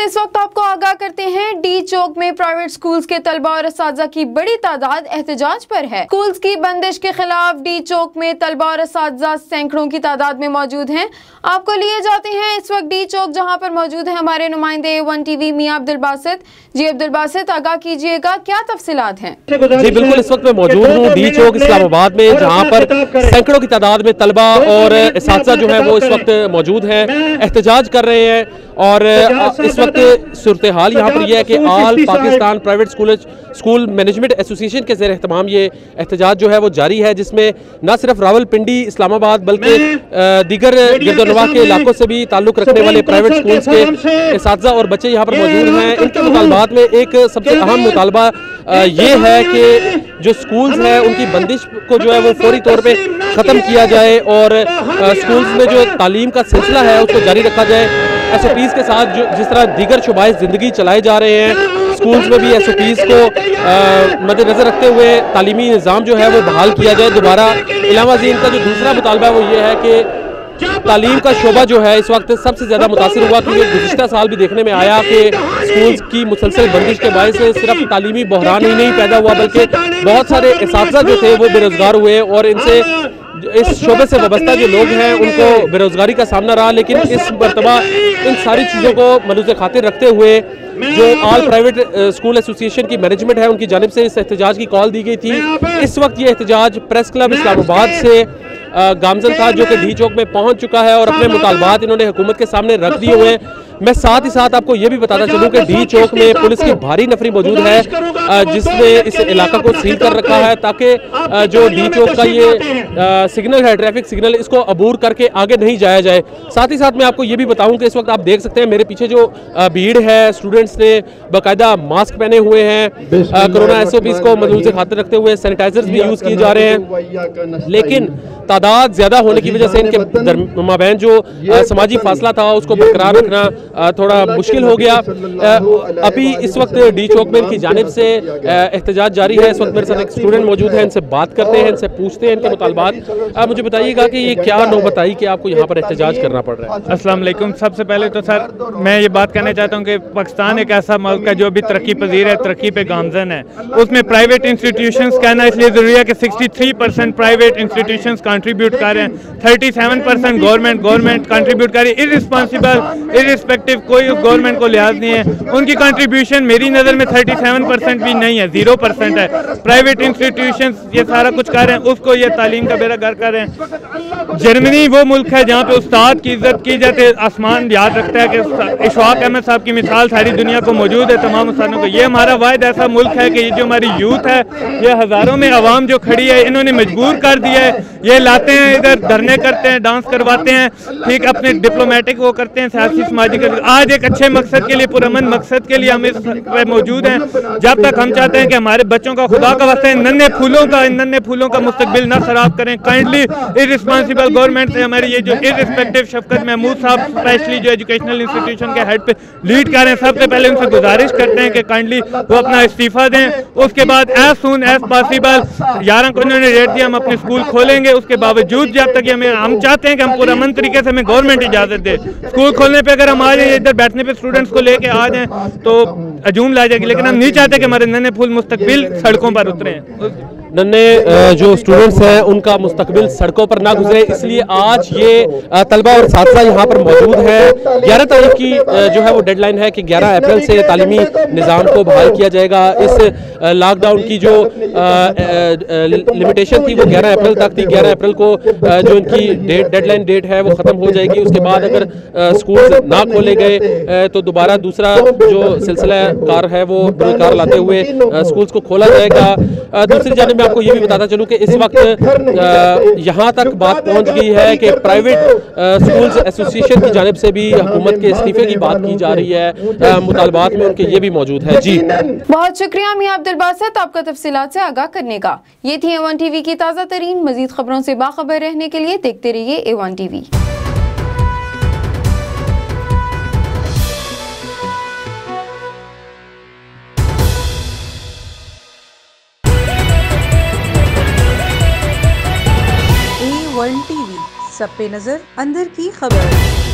इस वक्त आपको आगाह करते हैं, डी चौक में प्राइवेट स्कूल्स के तलबा और असातिज़ा की बड़ी तादाद एहतजाज पर है। स्कूल्स की बंदिश के खिलाफ डी चौक में तलबा और असातिज़ा सैकड़ों की तादाद में मौजूद हैं। आपको लिए जाते हैं इस वक्त डी चौक, जहां पर मौजूद है हमारे नुमाइंदे A1 TV मियां अब्दुल बासित। जी अब्दुल बासित, आगाह कीजिएगा, क्या तफसीलात हैं? जी बिल्कुल, इस वक्त मैं मौजूद हूँ डी चौक इस्लामाबाद में, जहाँ पर सैकड़ों की तादाद में तलबा और असातिज़ा जो है वो इस वक्त मौजूद हैं, एहतजाज कर रहे हैं। और इस वक्त सूरत हाल यहाँ पर यह है कि all Pakistan private school management association के ज़ेर एहतमाम ये एहतजाज जो है वो जारी है, जिसमें न सिर्फ रावलपिंडी, इस्लामाबाद बल्कि दीगर गिरदोनवा के इलाकों से भी ताल्लुक़ रखने वाले प्राइवेट स्कूल्स के असातिज़ा और बच्चे यहाँ पर मौजूद हैं। इनके मुतालबात में एक सबसे अहम मुतालबा ये है कि जो स्कूल्स हैं उनकी बंदिश को जो है वो फौरी तौर पे ख़त्म किया जाए और स्कूल्स में जो तालीम का सिलसिला है उसको जारी रखा जाए। SOPs के साथ जो जिस तरह दीगर शुबाए ज़िंदगी चलाए जा रहे हैं, स्कूल्स में भी SOPs को मद्देनज़र रखते हुए तालीमी निज़ाम जो है वो बहाल किया जाए दोबारा। इलावा इनका जो दूसरा मुतालबा वो ये है कि तालीम का शोबा जो है इस वक्त सबसे ज़्यादा मुतासिर हुआ, क्योंकि गुज़िश्ता साल भी देखने में आया कि स्कूल्स की मुसलसल बंदिश के बायस सिर्फ तालीमी बहरान ही नहीं पैदा हुआ बल्कि बहुत सारे असातिज़ा जो थे वो बेरोज़गार हुए और इनसे इस शोबे से वाबस्ता जो लोग हैं उनको बेरोज़गारी का सामना रहा। लेकिन इस मरतबा इन सारी चीज़ों को मद्देनज़र खातिर रखते हुए जो आल प्राइवेट स्कूल एसोसिएशन की मैनेजमेंट है उनकी जानिब से इस एहतजाज की कॉल दी गई थी। इस वक्त ये एहतजाज प्रेस क्लब इस्लामाबाद से गामजन था, जो कि डी चौक में पहुंच चुका है और अपने मुतालबात इन्होंने हुकूमत के सामने रख दिए हुए हैं। मैं साथ ही साथ आपको ये भी बताता चलूं कि डी चौक में पुलिस की भारी नफरी मौजूद है, जिसने इस इलाका को सील कर रखा है ताकि जो डी चौक का ये सिग्नल है, ट्रैफिक सिग्नल, इसको अबूर करके आगे नहीं जाया जाए। साथ ही साथ मैं आपको ये भी बताऊं कि इस वक्त आप देख सकते हैं मेरे पीछे जो भीड़ है, स्टूडेंट्स ने बाकायदा मास्क पहने हुए हैं, कोरोना SOPs को मद्देनज़र खातिर रखते हुए सैनिटाइजर्स भी यूज़ किए जा रहे हैं। लेकिन तादाद ज़्यादा होने की वजह से इनके माबैन जो समाजी फासला था उसको बरकरार रखना थोड़ा मुश्किल हो गया। अभी इस वक्त डी चौक में इनकी जानिब से एहतजाज जारी है। इस वक्त मेरे साथ एक स्टूडेंट मौजूद है, इनसे बात करते हैं, इनसे पूछते हैं इनके मुतालबात। आप मुझे बताइएगा कि ये क्या नौबत आई कि आपको यहाँ पर एहतजाज करना पड़ रहा है? अस्सलाम वालेकुम। सबसे पहले तो सर मैं ये बात करना चाहता हूँ कि पाकिस्तान एक ऐसा मुल्क है जो अभी तरक्की पजीर है, तरक्की पे गामजन है। उसमें प्राइवेट इंस्टीट्यूशंस कहना इसलिए ज़रूरी है कि 63% प्राइवेट इंस्टीट्यूशंस कंट्रीब्यूट कर रहे हैं, 37% गवर्नमेंट कंट्रीब्यूट कर रही है। इरिस्पेक्टिव कोई गवर्नमेंट को लिहाज नहीं है। उनकी कंट्रीब्यूशन मेरी नज़र में 37% भी नहीं है, 0% है। प्राइवेट इंस्टीट्यूशंस ये सारा कुछ कर रहे हैं, उसको ये तालीम का बेड़ा गर्क कर रहे हैं। जर्मनी वो मुल्क है जहाँ पे उस्ताद की इज्जत की जाती है, आसमान याद रखता है कि इशफाक अहमद साहब की मिसाल सारी दुनिया को मौजूद है, तमाम उस्तादों को। ये हमारा वाहिद ऐसा मुल्क है कि ये जो हमारी यूथ है, ये हज़ारों में अवाम जो खड़ी है, इन्होंने मजबूर कर दिया है। ये लाते हैं इधर, धरने करते हैं, डांस करवाते हैं, ठीक, अपने डिप्लोमेटिक वो करते हैं, सियासी समाजी कर। आज एक अच्छे मकसद के लिए, पुरअमन मकसद के लिए हम इस पे मौजूद हैं। जब तक हम चाहते हैं कि हमारे बच्चों का खुदा का वास्ते इन नन्हे फूलों का मुस्तकबिल न खराब करें। काइंडली इररिस्पॉन्सिबल गवर्नमेंट से हमारी ये जो इररिस्पेक्टिव शफकत महमूद साहब स्पेशली जो एजुकेशनल इंस्टीट्यूशन के हेड पे लीड कर रहे हैं, सबसे पहले उनसे गुजारिश करते हैं कि काइंडली वो अपना इस्तीफा दें। उसके बाद एज सून एज पॉसिबल 11 को उन्होंने डेट दिया, हम अपने स्कूल खोलेंगे। उसके बावजूद जब तक हम चाहते हैं कि हम पुरअमन तरीके से हमें गवर्नमेंट इजाजत दे। स्कूल खोलने पे अगर हम आ जाए, इधर बैठने पे स्टूडेंट्स को लेके आ जाएं तो अजूम ला जाएगी, लेकिन हम नहीं चाहते कि हमारे नन्हे फूल मुस्तकबिल सड़कों पर उतरे। नन्हे जो स्टूडेंट्स हैं उनका मुस्तकबिल सड़कों पर ना गुजरे, इसलिए आज ये तलबा और साथिया यहाँ पर मौजूद है। 11 तारीख की जो है वो डेडलाइन है कि 11 अप्रैल से तालीमी निज़ाम को बहाल किया जाएगा। इस लॉकडाउन की जो लिमिटेशन थी वो 11 अप्रैल तक थी। 11 अप्रैल को जो इनकी डेडलाइन डेट है वो ख़त्म हो जाएगी। उसके बाद अगर स्कूल ना खोले गए तो दोबारा दूसरा जो सिलसिला कार है वो कार लाते हुए स्कूल्स को खोला जाएगा। दूसरी जानब मैं आपको ये भी बताता चलूं कि इस वक्त यहाँ तक बात पहुँच गई है कि प्राइवेट स्कूल्स एसोसिएशन की जानिब से भी हुकूमत के इस्तीफे की बात की जा रही है। मुतालबात में उनके ये भी मौजूद है। जी बहुत शुक्रिया मियां अब्दुल बासित आपका तफसीलात से आगाह करने का। ये थी A1 TV की ताज़ा तरीन। मजीद खबरों से बाखबर रहने के लिए देखते रहिए A1 TV। A1 TV, सब पे नजर, अंदर की खबर।